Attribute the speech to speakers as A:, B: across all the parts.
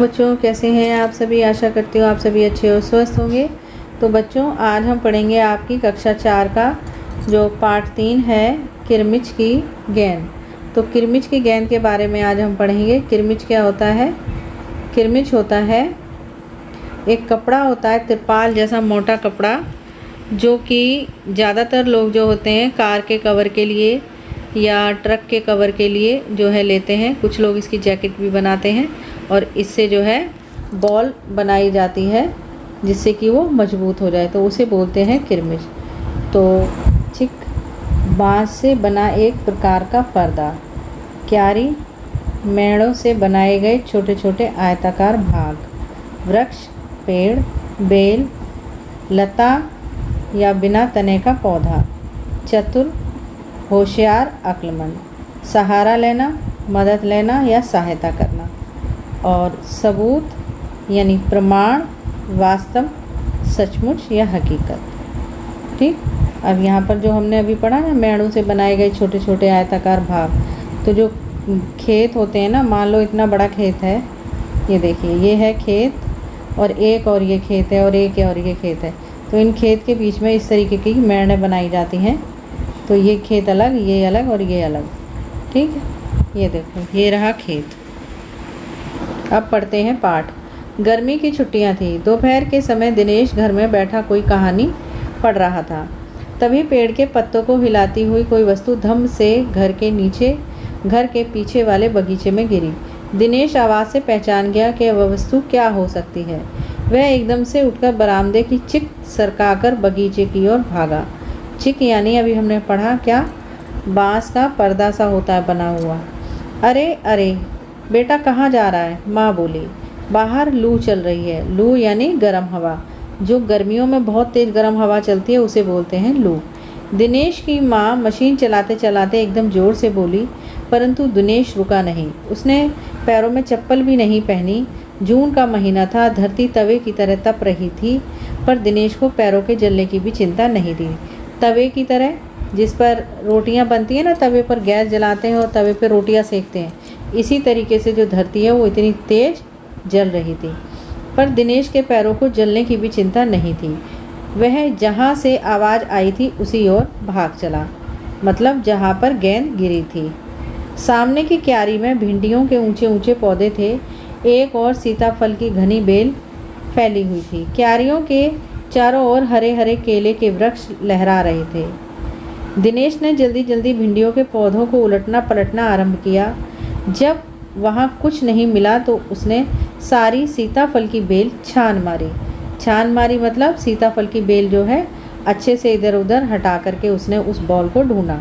A: बच्चों, कैसे हैं आप सभी। आशा करती हूँ आप सभी अच्छे और स्वस्थ होंगे। तो बच्चों, आज हम पढ़ेंगे आपकी कक्षा 4 का जो पार्ट 3 है, किरमिच की गेंद। तो किरमिच की गेंद के बारे में आज हम पढ़ेंगे। किरमिच क्या होता है? किरमिच होता है एक कपड़ा होता है, तिरपाल जैसा मोटा कपड़ा, जो कि ज़्यादातर लोग जो होते हैं कार के कवर के लिए या ट्रक के कवर के लिए जो है लेते हैं। कुछ लोग इसकी जैकेट भी बनाते हैं और इससे जो है बॉल बनाई जाती है जिससे कि वो मजबूत हो जाए, तो उसे बोलते हैं किरमिच। तो ठीक, बाँस से बना एक प्रकार का पर्दा, क्यारी, मेड़ों से बनाए गए छोटे छोटे आयताकार भाग, वृक्ष, पेड़, बेल, लता या बिना तने का पौधा, चतुर, होशियार, अक्लमंद, सहारा लेना, मदद लेना या सहायता करना, और सबूत यानी प्रमाण, वास्तव, सचमुच या हकीकत। ठीक, अब यहाँ पर जो हमने अभी पढ़ा ना, मेड़ों से बनाए गए छोटे छोटे आयताकार भाग, तो जो खेत होते हैं ना, मान लो इतना बड़ा खेत है, ये देखिए, ये है खेत और ये खेत है और ये खेत है। तो इन खेत के बीच में इस तरीके की मेड़ें बनाई जाती हैं। तो ये खेत अलग, ये अलग और ये अलग। ठीक है, ये देखो, ये रहा खेत। अब पढ़ते हैं पाठ। गर्मी की छुट्टियां थी। दोपहर के समय दिनेश घर में बैठा कोई कहानी पढ़ रहा था। तभी पेड़ के पत्तों को हिलाती हुई कोई वस्तु धम से घर के पीछे वाले बगीचे में गिरी। दिनेश आवाज़ से पहचान गया कि वह वस्तु क्या हो सकती है। वह एकदम से उठकर बरामदे की चिक सरकाकर बगीचे की ओर भागा। चिक यानी अभी हमने पढ़ा क्या, बाँस का पर्दा सा होता है बना हुआ। अरे अरे बेटा, कहाँ जा रहा है? माँ बोली। बाहर लू चल रही है। लू यानी गर्म हवा। जो गर्मियों में बहुत तेज़ गर्म हवा चलती है उसे बोलते हैं लू। दिनेश की माँ मशीन चलाते चलाते एकदम ज़ोर से बोली, परंतु दिनेश रुका नहीं। उसने पैरों में चप्पल भी नहीं पहनी। जून का महीना था, धरती तवे की तरह तप रही थी, पर दिनेश को पैरों के जलने की भी चिंता नहीं थी। तवे की तरह, जिस पर रोटियां बनती हैं ना, तवे पर गैस जलाते हैं और तवे पर रोटियां सेकते हैं, इसी तरीके से जो धरती है वो इतनी तेज़ जल रही थी। पर दिनेश के पैरों को जलने की भी चिंता नहीं थी। वह जहाँ से आवाज़ आई थी उसी ओर भाग चला, मतलब जहाँ पर गेंद गिरी थी। सामने की क्यारी में भिंडियों के ऊंचे ऊंचे पौधे थे। एक और सीताफल की घनी बेल फैली हुई थी। क्यारियों के चारों ओर हरे हरे केले के वृक्ष लहरा रहे थे। दिनेश ने जल्दी जल्दी भिंडियों के पौधों को उलटना पलटना आरंभ किया। जब वहाँ कुछ नहीं मिला तो उसने सारी सीताफल की बेल छान मारी। छान मारी मतलब सीताफल की बेल जो है अच्छे से इधर उधर हटा करके उसने उस बॉल को ढूंढा।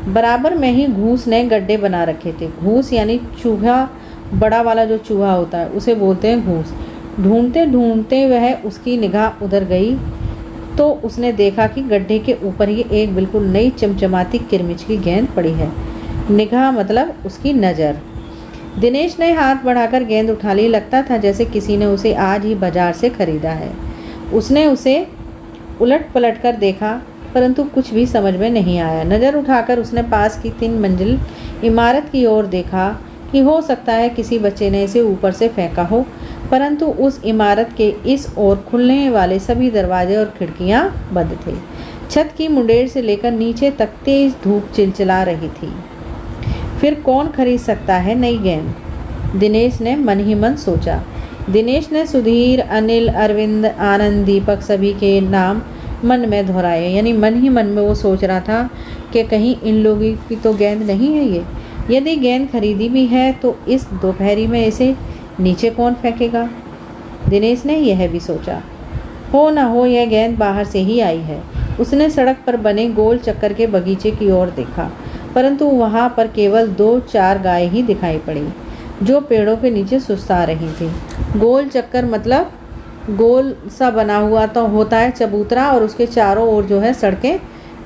A: बराबर में ही घूस ने गड्ढे बना रखे थे। घूस यानी चूहा, बड़ा वाला जो चूहा होता है उसे बोलते हैं घूस। ढूंढते ढूंढते वह उसकी निगाह उधर गई तो उसने देखा कि गड्ढे के ऊपर ही एक बिल्कुल नई चमचमाती किरमिच की गेंद पड़ी है। निगाह मतलब उसकी नज़र। दिनेश ने हाथ बढ़ाकर गेंद उठा ली। लगता था जैसे किसी ने उसे आज ही बाजार से खरीदा है। उसने उसे उलट पलट कर देखा, परंतु कुछ भी समझ में नहीं आया। नज़र उठाकर उसने पास की 3 मंजिल इमारत की ओर देखा कि हो सकता है किसी बच्चे ने इसे ऊपर से फेंका हो, परंतु उस इमारत के इस ओर खुलने वाले सभी दरवाजे और खिड़कियां बंद थे। छत की मुंडेर से लेकर नीचे तक तेज धूप चिलचिला रही थी। फिर कौन खरीद सकता है नई गेंद? दिनेश ने मन ही मन सोचा। दिनेश ने सुधीर, अनिल, अरविंद, आनंद, दीपक सभी के नाम मन में दोहराए। यानी मन ही मन में वो सोच रहा था कि कहीं इन लोगों की तो गेंद नहीं है ये। यदि गेंद खरीदी भी है तो इस दोपहरी में इसे नीचे कौन फेंकेगा? दिनेश ने यह भी सोचा। हो ना हो यह गेंद बाहर से ही आई है। उसने सड़क पर बने गोल चक्कर के बगीचे की ओर देखा, परंतु वहाँ पर केवल 2-4 गाय ही दिखाई पड़ी जो पेड़ों के नीचे सुस्ता रही थी। गोल चक्कर मतलब गोल सा बना हुआ तो होता है चबूतरा, और उसके चारों ओर जो है सड़कें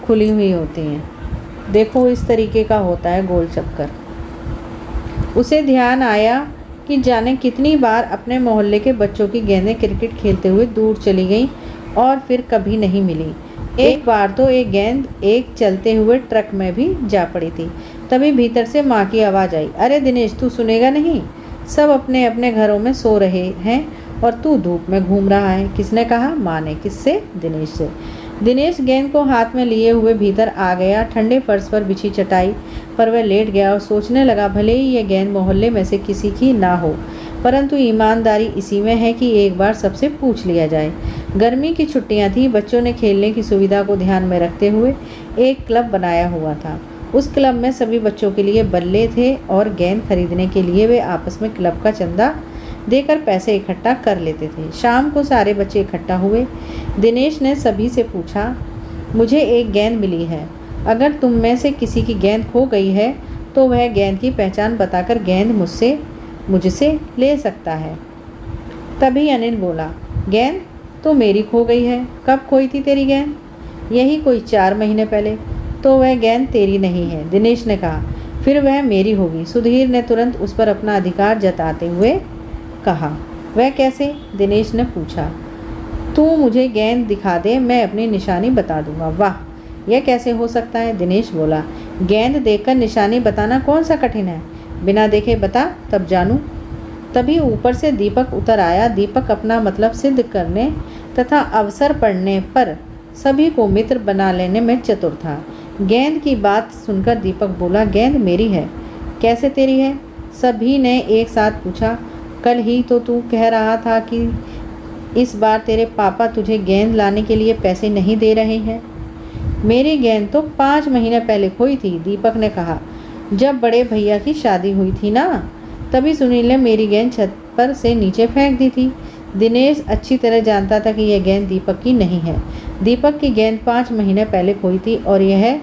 A: खुली हुई होती हैं। देखो, इस तरीके का होता है गोल चक्कर। उसे ध्यान आया कि जाने कितनी बार अपने मोहल्ले के बच्चों की गेंदें क्रिकेट खेलते हुए दूर चली गईं और फिर कभी नहीं मिली। एक बार तो एक गेंद एक चलते हुए ट्रक में भी जा पड़ी थी। तभी भीतर से माँ की आवाज़ आई, अरे दिनेश, तू सुनेगा नहीं? सब अपने अपने घरों में सो रहे हैं और तू धूप में घूम रहा है। किसने कहा? माँ ने। किससे? दिनेश से। दिनेश गेंद को हाथ में लिए हुए भीतर आ गया। ठंडे फर्श पर बिछी चटाई पर वह लेट गया और सोचने लगा, भले ही यह गेंद मोहल्ले में से किसी की ना हो, परंतु ईमानदारी इसी में है कि एक बार सबसे पूछ लिया जाए। गर्मी की छुट्टियां थी। बच्चों ने खेलने की सुविधा को ध्यान में रखते हुए एक क्लब बनाया हुआ था। उस क्लब में सभी बच्चों के लिए बल्ले थे और गेंद खरीदने के लिए वे आपस में क्लब का चंदा देकर पैसे इकट्ठा कर लेते थे। शाम को सारे बच्चे इकट्ठा हुए। दिनेश ने सभी से पूछा, मुझे एक गेंद मिली है। अगर तुम में से किसी की गेंद खो गई है तो वह गेंद की पहचान बताकर गेंद मुझसे ले सकता है। तभी अनिल बोला, गेंद तो मेरी खो गई है। कब खोई थी तेरी गेंद? यही कोई 4 महीने पहले। तो वह गेंद तेरी नहीं है, दिनेश ने कहा। फिर वह मेरी होगी। सुधीर ने तुरंत उस पर अपना अधिकार जताते हुए कहा। वह कैसे? दिनेश ने पूछा। तू मुझे गेंद दिखा दे, मैं अपनी निशानी बता दूंगा। वाह, यह कैसे हो सकता है? दिनेश बोला। गेंद देखकर निशानी बताना कौन सा कठिन है? बिना देखे बता, तब जानूं। तभी ऊपर से दीपक उतर आया। दीपक अपना मतलब सिद्ध करने तथा अवसर पड़ने पर सभी को मित्र बना लेने में चतुर था। गेंद की बात सुनकर दीपक बोला, गेंद मेरी है। कैसे तेरी है? सभी ने एक साथ पूछा। कल ही तो तू कह रहा था कि इस बार तेरे पापा तुझे गेंद लाने के लिए पैसे नहीं दे रहे हैं। मेरी गेंद तो 5 महीने पहले खोई थी, दीपक ने कहा। जब बड़े भैया की शादी हुई थी ना, तभी सुनील ने मेरी गेंद छत पर से नीचे फेंक दी थी। दिनेश अच्छी तरह जानता था कि यह गेंद दीपक की नहीं है। दीपक की गेंद 5 महीने पहले खोई थी और यह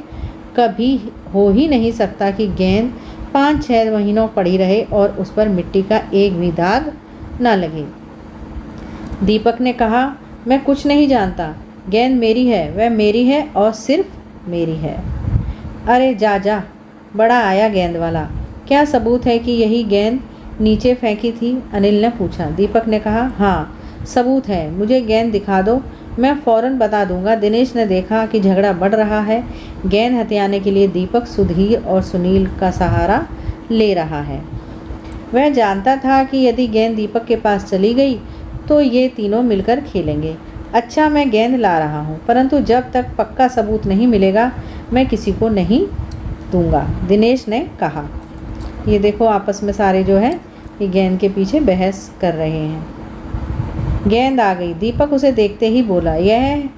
A: कभी हो ही नहीं सकता कि गेंद 5-6 महीनों पड़ी रहे और उस पर मिट्टी का एक भी दाग न लगे। दीपक ने कहा, मैं कुछ नहीं जानता। गेंद मेरी है, वह मेरी है और सिर्फ मेरी है। अरे जा जा, बड़ा आया गेंद वाला। क्या सबूत है कि यही गेंद नीचे फेंकी थी? अनिल ने पूछा। दीपक ने कहा, हाँ सबूत है, मुझे गेंद दिखा दो, मैं फ़ौरन बता दूंगा। दिनेश ने देखा कि झगड़ा बढ़ रहा है। गेंद हथियाने के लिए दीपक सुधीर और सुनील का सहारा ले रहा है। वह जानता था कि यदि गेंद दीपक के पास चली गई तो ये तीनों मिलकर खेलेंगे। अच्छा, मैं गेंद ला रहा हूँ, परंतु जब तक पक्का सबूत नहीं मिलेगा मैं किसी को नहीं दूंगा, दिनेश ने कहा। ये देखो आपस में सारे जो है ये गेंद के पीछे बहस कर रहे हैं। गेंद आ गई। दीपक उसे देखते ही बोला, यह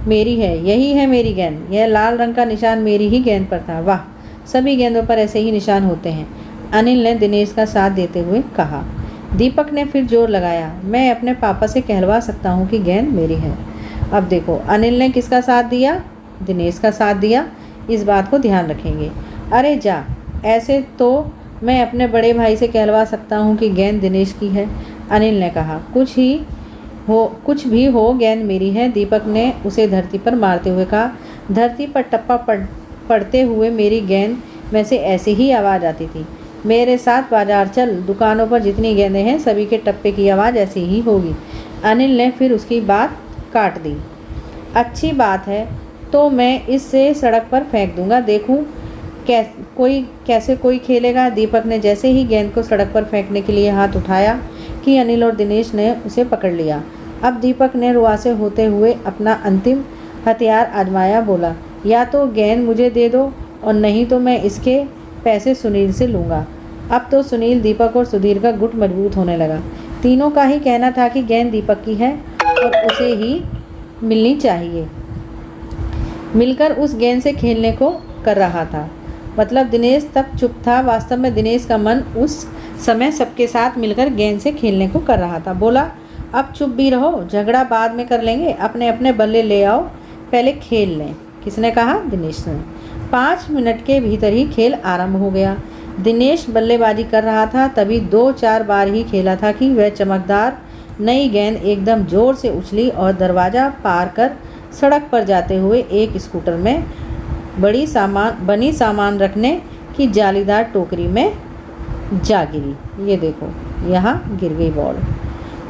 A: मेरी है, यही है मेरी गेंद। यह लाल रंग का निशान मेरी ही गेंद पर था। वाह, सभी गेंदों पर ऐसे ही निशान होते हैं, अनिल ने दिनेश का साथ देते हुए कहा। दीपक ने फिर जोर लगाया, मैं अपने पापा से कहलवा सकता हूँ कि गेंद मेरी है। अब देखो, अनिल ने किसका साथ दिया? दिनेश का साथ दिया। इस बात को ध्यान रखेंगे। अरे जा, ऐसे तो मैं अपने बड़े भाई से कहलवा सकता हूँ कि गेंद दिनेश की है, अनिल ने कहा। कुछ भी हो, गेंद मेरी है, दीपक ने उसे धरती पर मारते हुए कहा। धरती पर टप्पा पड़ते हुए मेरी गेंद में से ऐसी ही आवाज़ आती थी। मेरे साथ बाजार चल, दुकानों पर जितनी गेंदें हैं सभी के टप्पे की आवाज़ ऐसी ही होगी। अनिल ने फिर उसकी बात काट दी। अच्छी बात है, तो मैं इससे सड़क पर फेंक दूंगा, देखूं कैसे कोई खेलेगा। दीपक ने जैसे ही गेंद को सड़क पर फेंकने के लिए हाथ उठाया कि अनिल और दिनेश ने उसे पकड़ लिया। अब दीपक ने रुआसे होते हुए अपना अंतिम हथियार आजमाया। बोला, या तो गेंद मुझे दे दो और नहीं तो मैं इसके पैसे सुनील से लूँगा। अब तो सुनील, दीपक और सुधीर का गुट मजबूत होने लगा। तीनों का ही कहना था कि गेंद दीपक की है और उसे ही मिलनी चाहिए। मिलकर उस गेंद से खेलने को कर रहा था। मतलब दिनेश तब चुप था। वास्तव में दिनेश का मन उस समय सबके साथ मिलकर गेंद से खेलने को कर रहा था। बोला, अब चुप भी रहो, झगड़ा बाद में कर लेंगे, अपने अपने बल्ले ले आओ, पहले खेल लें। किसने कहा? दिनेश ने। 5 मिनट के भीतर ही खेल आरंभ हो गया। दिनेश बल्लेबाजी कर रहा था। तभी 2-4 बार ही खेला था कि वह चमकदार नई गेंद एकदम ज़ोर से उछली और दरवाज़ा पार कर सड़क पर जाते हुए एक स्कूटर में बनी सामान रखने की जालीदार टोकरी में जा गिरी। ये देखो, यहाँ गिर गई बॉल।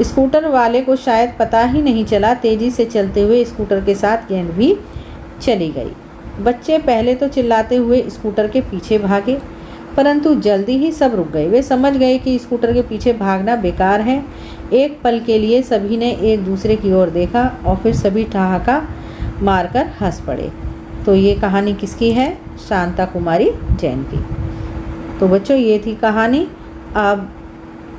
A: स्कूटर वाले को शायद पता ही नहीं चला। तेज़ी से चलते हुए स्कूटर के साथ गेंद भी चली गई। बच्चे पहले तो चिल्लाते हुए स्कूटर के पीछे भागे, परंतु जल्दी ही सब रुक गए। वे समझ गए कि स्कूटर के पीछे भागना बेकार है। एक पल के लिए सभी ने एक दूसरे की ओर देखा और फिर सभी ठहाका मारकर हंस पड़े। तो ये कहानी किसकी है? शांता कुमारी जैन की। तो बच्चों ये थी कहानी। अब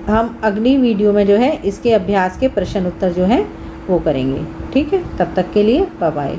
A: हम अगली वीडियो में जो है इसके अभ्यास के प्रश्न उत्तर जो हैं वो करेंगे। ठीक है, तब तक के लिए बाय बाय।